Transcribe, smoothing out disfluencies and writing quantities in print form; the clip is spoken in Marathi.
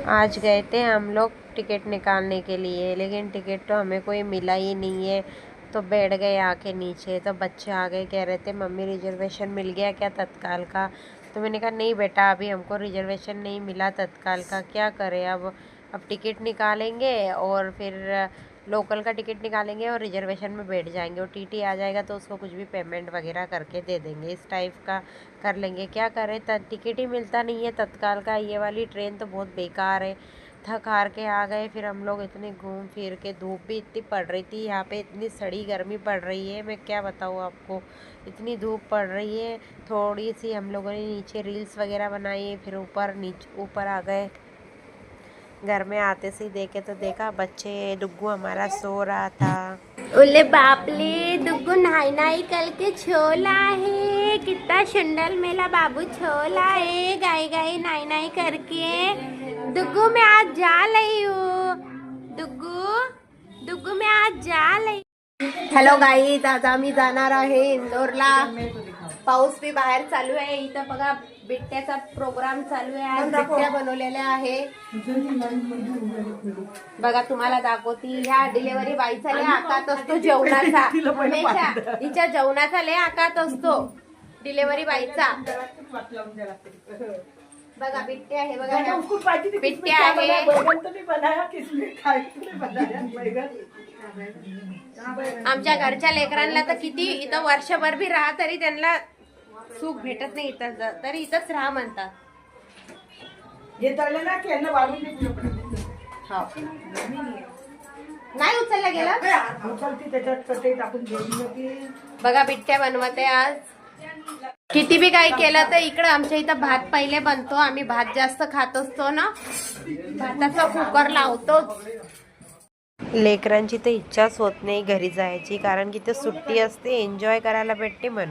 आज गए थे हम लोग टिकट निकालने के लिए, लेकिन टिकट तो हमें कोई मिला ही नहीं है। तो बैठ गए आके नीचे, तो बच्चे आ गए, कह रहे थे मम्मी रिजर्वेशन मिल गया क्या तत्काल का। तो मैंने कहा नहीं बेटा, अभी हमको रिजर्वेशन नहीं मिला तत्काल का, क्या करें अब टिकट निकालेंगे और फिर लोकल का टिकट निकालेंगे और रिजर्वेशन में बैठ जाएंगे और टीटी आ जाएगा तो उसको कुछ भी पेमेंट वगैरह करके दे देंगे, इस टाइप का कर लेंगे। क्या करें, टिकट ही मिलता नहीं है तत्काल का। ये वाली ट्रेन तो बहुत बेकार है। थक हार के आ गए फिर हम लोग, इतने घूम फिर के। धूप भी इतनी पड़ रही थी यहाँ पे, इतनी सड़ी गर्मी पड़ रही है, मैं क्या बताऊँ आपको, इतनी धूप पड़ रही है। थोड़ी सी हम लोगों ने नीचे रील्स वगैरह बनाई, फिर ऊपर आ गए। घर में आते से ही देखे तो देखा बच्चे, डुग्गू हमारा सो रहा था। ओले बापले, दुग्गू नाई नाई करके छोला है। कितना सुंदर मेरा बाबू छोला है, गाई गाई नाई नाई करके। दुग्गू मैं आज जा रही हूँ, दुग्गू दुग्गू मैं आज जा रही। हॅलो गाईज, आज आम्ही जाणार आहे इंदोरला। पाऊस भी बाहेर चालू आहे। इथं बघा बिट्ट्याचा प्रोग्राम चालू आहे, आज बिट्ट्या बनवलेल्या आहे। बघा तुम्हाला दाखवती, ह्या डिलेव्हरी बाईचा लय आकात असतो जेवणाचा, हमेशा हिच्या जेवणाचा लय आकात असतो डिलेव्हरी बाईचा। बघा बिट्ट्या आहे, बघा बिट्ट्या आहे। आमच्या घरच्या लेकरांना तर किती इथं वर्षभर भी राहा तरी त्यांना सुख भेटत नाही, इथं तरी इथंच राहा म्हणतात। नाही उचलला गेला, बघा बिट्ट्या बनवते आज। किती बी काही केलं तर इकडं आमच्या इथं भात पहिले बनतो, आम्ही भात जास्त खात असतो ना, भाताचा कुकर लावतोच। लेकरांची तर इच्छाच होत नाही घरी जायची, कारण की ते सुट्टी असते, एन्जॉय करायला भेटते म्हणून।